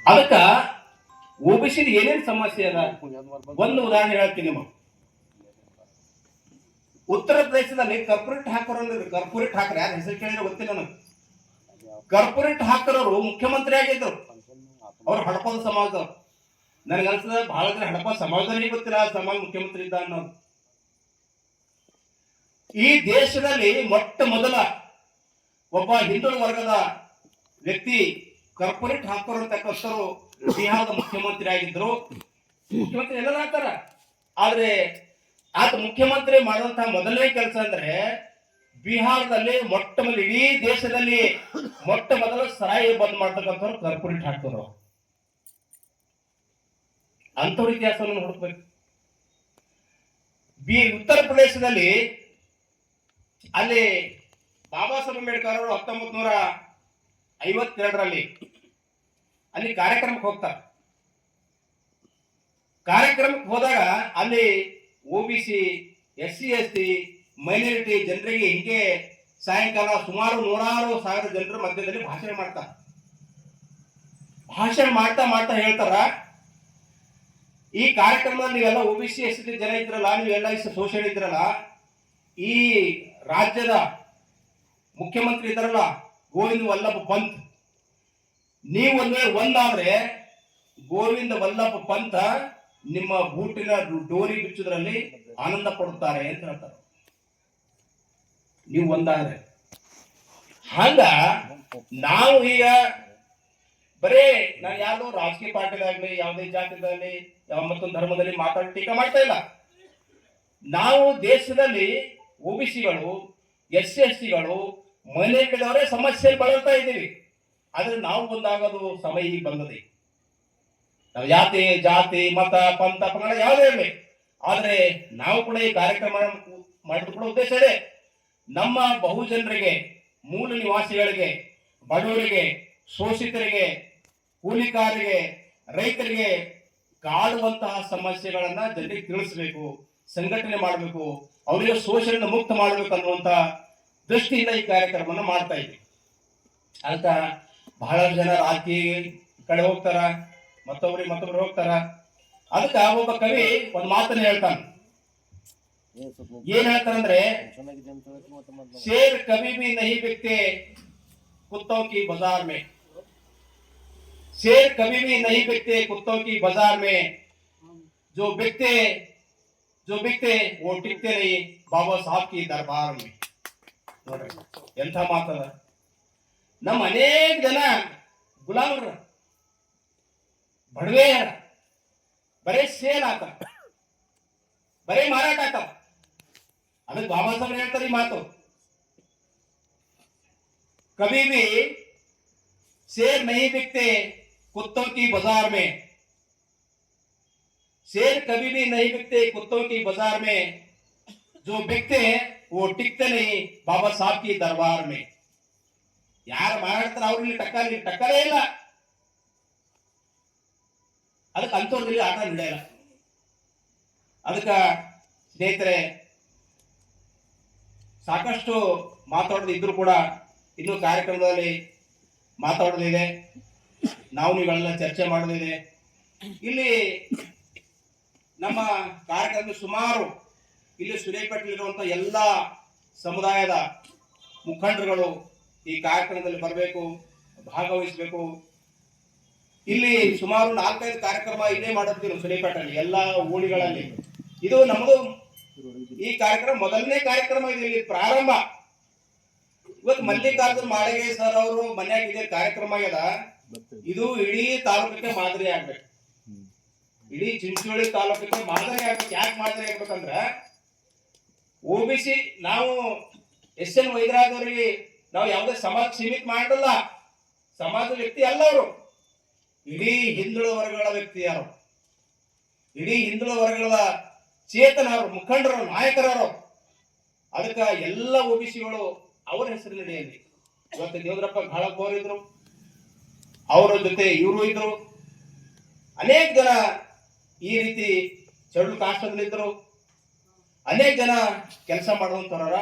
ಅದಕ್ಕ OBC ಏನೇನು ಸಮಸ್ಯೆ ಅದ ಒಂದು ಉದಾಹರಣೆ ಹೇಳ್ತೀನಿ ನಿಮಗೆ. ಉತ್ತರ ಪ್ರದೇಶದಲ್ಲಿ ಕಾರ್ಪೊರೇಟ್ ಹಾಕರ್ ಯಾರು ಹೆಸರು ಕೇಳಿದ್ರೆ ಗೊತ್ತಿಲ್ಲ ನನಗೆ. ಕಾರ್ಪೊರೇಟ್ ಹಾಕರವರು ಮುಖ್ಯಮಂತ್ರಿ ಆಗಿದ್ರು. ಅವ್ರು ಹಡಪದ ಸಮಾಜದವ್ರು. ನನಗನ್ಸದ ಬಹಳ ಜನ ಹಡಪ ಸಮಾಜದವರಿಗೆ ಗೊತ್ತಿಲ್ಲ ಸಮಾಜ ಮುಖ್ಯಮಂತ್ರಿ ಇದ್ದ ಅನ್ನೋದು. ಈ ದೇಶದಲ್ಲಿ ಮೊಟ್ಟ ಮೊದಲ ಒಬ್ಬ ಹಿಂದುಳಿದ ವರ್ಗದ ವ್ಯಕ್ತಿ ಕಾರ್ಪೊರೇಟ್ ಹಾಕರ್ ಅಂತಕ್ಕಂಥವ್ರು ಬಿಹಾರದ ಮುಖ್ಯಮಂತ್ರಿ ಆಗಿದ್ರು. ಮುಖ್ಯಮಂತ್ರಿ ಎಲ್ಲ ಆಗ್ತಾರ, ಆದ್ರೆ ಆತ ಮುಖ್ಯಮಂತ್ರಿ ಮಾಡುವಂತಹ ಮೊದಲನೇ ಕೆಲಸ ಅಂದ್ರೆ ಬಿಹಾರದಲ್ಲಿ ಮೊಟ್ಟ ಮೊದಲು ಇಡೀ ದೇಶದಲ್ಲಿ ಮೊಟ್ಟ ಮೊದಲು ಸರಾಯಿ ಬಂದ್ ಮಾಡ್ತಕ್ಕಂಥವ್ರು ಕಾರ್ಪೊರೇಟ್ ಹಾಕ್ತವ್ರು. ಅಂಥವ್ರ ಇತಿಹಾಸವನ್ನು ಹುಡುಕ್ಬೇಕು. ಉತ್ತರ ಪ್ರದೇಶದಲ್ಲಿ ಅಲ್ಲಿ ಬಾಬಾ ಸಾಹೇಬ್ ಅಂಬೇಡ್ಕರ್ ಅವರು 1952ರಲ್ಲಿ ಅಲ್ಲಿ ಕಾರ್ಯಕ್ರಮಕ್ಕೆ ಹೋಗ್ತಾರೆ. ಕಾರ್ಯಕ್ರಮಕ್ಕೆ ಹೋದಾಗ ಅಲ್ಲಿ OBC, SC, ST, ಮೈನಾರಿಟಿ ಜನರಿಗೆ ಹಿಂಗೆ ಸಾಯಂಕಾಲ ಸುಮಾರು 100,000 ಜನರ ಮಧ್ಯದಲ್ಲಿ ಭಾಷಣ ಮಾಡ್ತಾರೆ. ಭಾಷಣ ಮಾಡ್ತಾ ಮಾಡ್ತಾ ಹೇಳ್ತಾರ, ಈ ಕಾರ್ಯಕ್ರಮದಲ್ಲಿ ನೀವೆಲ್ಲ OBC, SC ಜನ ಇದ್ರಲ್ಲ, ನೀವೆಲ್ಲ ಶೋಷಣೆ ಇದ್ರಲ್ಲ, ಈ ರಾಜ್ಯದ ಮುಖ್ಯಮಂತ್ರಿ ಇದ್ದಾರಲ್ಲ ಗೋವಿಂದ ವಲ್ಲಭ ಪಂತ್, ನೀವು ಒಂದಾದ್ರೆ ಗೋವಿಂದ ವಲ್ಲಭ ಪಂತ ನಿಮ್ಮ ಬೂಟಿನ ಡೋರಿ ಬಿಚ್ಚುದ್ರಲ್ಲಿ ಆನಂದ ಪಡುತ್ತಾರೆ ಅಂತ ಹೇಳ್ತಾರೆ. ನೀವು ಒಂದಾದ್ರೆ ಹಂಗ ನಾವು ಈಗ ಬರೇ ನಾನು ಯಾವ್ದೋ ರಾಜಕೀಯ ಪಾರ್ಟಿದಾಗ್ಲಿ ಯಾವುದೇ ಜಾತಿದಲ್ಲಿ ಯಾವ ಮತ್ತೊಂದು ಧರ್ಮದಲ್ಲಿ ಮಾತಾಡಿ ಟೀಕಾ ಮಾಡ್ತಾ ಇಲ್ಲ. ನಾವು ದೇಶದಲ್ಲಿ OBCಗಳು, SC, STಗಳು, ಮೈನಾರಿಟಿದವರೇ ಸಮಸ್ಯೆ ಬಳಲ್ತಾ ಇದ್ದೀವಿ. ಆದ್ರೆ ನಾವು ಒಂದಾಗೋದು ಸಮಯ ಈಗ ಬಂದದೆ. ನಾವು ಜಾತಿ ಮತ ಪಂಥ ಪಂಗಡ ಯಾವುದೇ ಇರಲಿ, ಆದ್ರೆ ನಾವು ಕೂಡ ಈ ಕಾರ್ಯಕ್ರಮ ಮಾಡಿದ ಕೂಡ ಉದ್ದೇಶ ಇದೆ. ನಮ್ಮ ಬಹುಜನರಿಗೆ, ಮೂಲ ನಿವಾಸಿಗಳಿಗೆ, ಬಡವರಿಗೆ, ಶೋಷಿತರಿಗೆ, ಕೂಲಿಕಾರರಿಗೆ, ರೈತರಿಗೆ ಕಾಡುವಂತಹ ಸಮಸ್ಯೆಗಳನ್ನ ಜನರಿಗೆ ತಿಳಿಸಬೇಕು, ಸಂಘಟನೆ ಮಾಡಬೇಕು, ಅವರಿಗೆ ಶೋಷಣೆಯಿಂದ ಮುಕ್ತ ಮಾಡಬೇಕು ಅನ್ನುವಂತ ದೃಷ್ಟಿಯಿಂದ ಈ ಕಾರ್ಯಕ್ರಮವನ್ನು ಮಾಡ್ತಾ ಇದ್ದೀವಿ. ಅಂತ ಬಹಳ ಜನ ರಾಜಕೀಯ ಕಡೆ ಹೋಗ್ತಾರ, ಮತ್ತೊಬ್ರು ಹೋಗ್ತಾರ. ಅದಕ್ಕ ಒಬ್ಬ ಕವಿ ಒಂದು ಮಾತನ್ನ ಹೇಳ್ತಾನೆ. ಏನ್ ಹೇಳ್ತಾರಂದ್ರೆ, ಶೇರ್ ಕभी भी नहीं बिकते कुत्तों की बाजार में, शेर कभी भी नहीं बिकते कुत्तों की बाजार में, जो बिकते वो टिकते नहीं बाबा साहब की दरबार में. ನೋಡ್ರಿ ಎಂಥ ಮಾತದ. ನಮ್ಮ ಅನೇಕ ಜನ ಗುಲಾಮರ, ಬಡವೆ, ಬರೇ ಸೇಲ್ ಆತ, ಬರೇ ಮಾರಾಟ ಆತ. ಅದಕ್ಕೆ ಬಾಬಾ ಸಾಹೇಬ್ ಹೇಳ್ತಾರೆ ಈ ಮಾತು, कभी भी शेर नहीं बिकते कुत्तों की बाजार में, शेर कभी भी नहीं बिकते कुत्तों की बाजार में, जो बिकते हैं वो टिकते नहीं बाबा साहब की दरबार में. ಯಾರು ಮಾರಾಡ್ತಾರ ಅವ್ರಿಗೆ ಟಕ್ಕರೇ ಇಲ್ಲ. ಅದಕ್ಕೆ ಅಂತವ್ರಲ್ಲಿ ಆಟ ನಡೆಯಲ್ಲ. ಅದಕ್ಕೆ ಸ್ನೇಹಿತರೆ, ಸಾಕಷ್ಟು ಮಾತಾಡೋದಿದ್ರು ಕೂಡ ಇನ್ನು ಕಾರ್ಯಕ್ರಮದಲ್ಲಿ ಮಾತಾಡೋದಿದೆ, ನಾವು ನೀವೆಲ್ಲ ಚರ್ಚೆ ಮಾಡೋದಿದೆ. ಇಲ್ಲಿ ನಮ್ಮ ಕಾರ್ಯಕ್ರಮ ಸುಮಾರು ಇಲ್ಲಿ ಸುರೇಪೇಟೆಯಲ್ಲಿರುವಂತಹ ಎಲ್ಲ ಸಮುದಾಯದ ಮುಖಂಡರುಗಳು ಈ ಕಾರ್ಯಕ್ರಮದಲ್ಲಿ ಬರಬೇಕು, ಭಾಗವಹಿಸಬೇಕು. ಇಲ್ಲಿ ಸುಮಾರು 4-5 ಕಾರ್ಯಕ್ರಮ ಇಲ್ಲೇ ಮಾಡುತ್ತೀವಿ ಸುರೇಪೇಟೆಯಲ್ಲಿ ಎಲ್ಲ ಊಳಿಗಳಲ್ಲಿ. ಇದು ನಮ್ಮದು ಈ ಕಾರ್ಯಕ್ರಮ ಮೊದಲನೇ ಕಾರ್ಯಕ್ರಮ ಇದೆ, ಇಲ್ಲಿ ಪ್ರಾರಂಭ. ಇವತ್ತು ಮಲ್ಲಿಕಾರ್ಜುನ್ ಮಾಳಿಗೆ ಸರ್ ಅವರು ಮನ್ಯಾಗ ಇದೇ ಕಾರ್ಯಕ್ರಮ ಆಗ್ಯದ. ಇದು ಇಡೀ ತಾಲೂಕಿಗೆ ಮಾದರಿ ಆಗ್ಬೇಕು, ಇಡೀ ಚಿಂಚೋಳಿ ತಾಲೂಕಿಗೆ ಮಾದರಿ ಆಗ್ಬೇಕು. ಯಾಕೆ ಮಾದರಿ ಆಗ್ಬೇಕಂದ್ರ OBC ನಾವು SN ವೈದ್ಯರಾದವರಿಗೆ ನಾವು ಯಾವುದೇ ಸಮಾಜ ಸೀಮಿತ ಮಾಡಲ್ಲ. ಸಮಾಜ ವ್ಯಕ್ತಿ ಅಲ್ಲ ಅವರು, ಇಡೀ ಹಿಂದುಳಿದ ವರ್ಗಗಳ ವ್ಯಕ್ತಿ ಯಾರು, ಇಡೀ ಹಿಂದುಳಿದ ವರ್ಗಗಳ ಚೇತನರು, ಮುಖಂಡರು, ನಾಯಕರವರು. ಅದಕ್ಕೆ ಎಲ್ಲ OBCಗಳು ಅವರ ಹೆಸರಿನಡಿಯಲ್ಲಿ ಇವತ್ತು ದೇವರಪ್ಪ ಘಾಳಪ್ಪ ಇದ್ರು, ಅವರ ಜೊತೆ ಇವರು ಇದ್ರು, ಅನೇಕ ಜನ ಈ ರೀತಿ ಚಡು ಕಾಷ್ಟದಲ್ಲಿದ್ದರು, ಅನೇಕ ಜನ ಕೆಲಸ ಮಾಡುವಂತವ್ರ.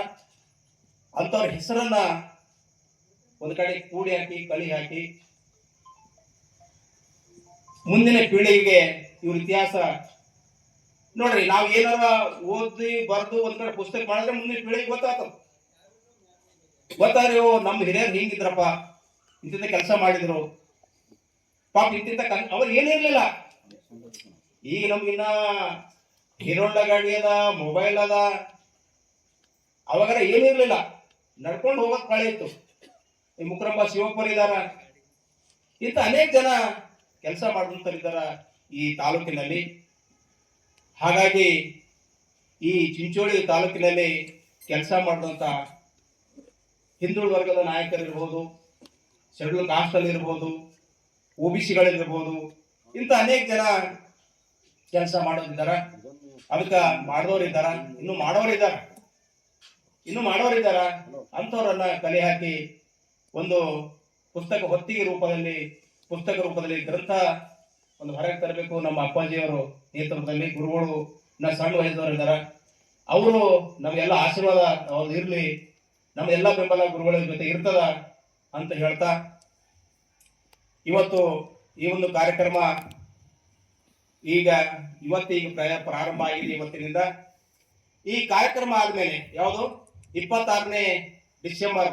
ಅಂತವ್ರ ಹೆಸರನ್ನ ಒಂದು ಕಡೆ ಕೂಡಿ ಹಾಕಿ ಕಳಿ ಹಾಕಿ ಮುಂದಿನ ಪೀಳಿಗೆಗೆ ಇವ್ರ ಇತಿಹಾಸ ನೋಡ್ರಿ. ನಾವು ಏನಾರ ಓದಿ ಬರ್ದು ಒಂದ್ ಕಡೆ ಪುಸ್ತಕ ಮಾಡಿದ್ರೆ ಮುಂದಿನ ಪೀಳಿಗೆ ಗೊತ್ತಾದ್ರೆ ಓ ನಮ್ಮ ಹಿರಿಯರು ಹಿಂಗಿದ್ರಪ್ಪ, ಇಂತಿಂತ ಕೆಲಸ ಮಾಡಿದ್ರು, ಪಾಪ ಇಂತಿಂತ ಅವ್ರು ಏನಿರ್ಲಿಲ್ಲ. ಈಗ ನಮ್ಗಿನ್ನ ಹೀರೋಂಡ ಗಾಡಿ ಅದ, ಮೊಬೈಲ್ ಅದ, ಅವಾಗಾರ ಏನಿರ್ಲಿಲ್ಲ, ನಡ್ಕೊಂಡು ಹೋಗಕ್ ಪಾಳಿ ಇತ್ತು. ಈ ಮುಕ್ರಂಬ ಶಿವಪ್ಪರ್ ಇದಾರ, ಇಂಥ ಅನೇಕ ಜನ ಕೆಲಸ ಮಾಡಿದಂತರಿದ್ದಾರ ಈ ತಾಲೂಕಿನಲ್ಲಿ. ಹಾಗಾಗಿ ಈ ಚಿಂಚೋಳಿ ತಾಲೂಕಿನಲ್ಲಿ ಕೆಲಸ ಮಾಡಿದಂತ ಹಿಂದುಳಿದ ವರ್ಗದ ನಾಯಕರಿರ್ಬೋದು, ಶೆಡ್ಯೂಲ್ ಕಾಸ್ಟ್ ಅಲ್ಲಿ ಇರ್ಬೋದು, OBC-ಗಳಿರ್ಬೋದು, ಇಂಥ ಅನೇಕ ಜನ ಕೆಲಸ ಮಾಡೋರಿದ್ದಾರ. ಅದಕ್ಕೆ ಮಾಡಿದವರಿದ್ದಾರ, ಇನ್ನು ಮಾಡೋರಿದ್ದಾರ. ಅಂಥವ್ರನ್ನ ಕಲೆ ಹಾಕಿ ಒಂದು ಪುಸ್ತಕ ರೂಪದಲ್ಲಿ ಗ್ರಂಥ ಒಂದು ಹೊರಗೆ ತರಬೇಕು. ನಮ್ಮ ಅಪ್ಪಾಜಿಯವರು ನೇತೃತ್ವದಲ್ಲಿ ಗುರುಗಳು ಸಣ್ಣ ವಯಸ್ಸದವರು ಇದ್ದಾರೆ. ಅವರು ನಮ್ಗೆಲ್ಲ ಆಶೀರ್ವಾದ ಅವ್ರದ್ದು ಇರ್ಲಿ, ನಮ್ಮ ಎಲ್ಲ ಬೆಂಬಲ ಗುರುಗಳ ಜೊತೆ ಇರ್ತದ ಅಂತ ಹೇಳ್ತಾ, ಇವತ್ತು ಈ ಒಂದು ಕಾರ್ಯಕ್ರಮ ಇವತ್ತೀಗ ಪ್ರಾರಂಭ ಆಗಿದೆ. ಇವತ್ತಿನಿಂದ ಈ ಕಾರ್ಯಕ್ರಮ ಆದ್ಮೇಲೆ ಯಾವುದು 26ನೇ ಡಿಸೆಂಬರ್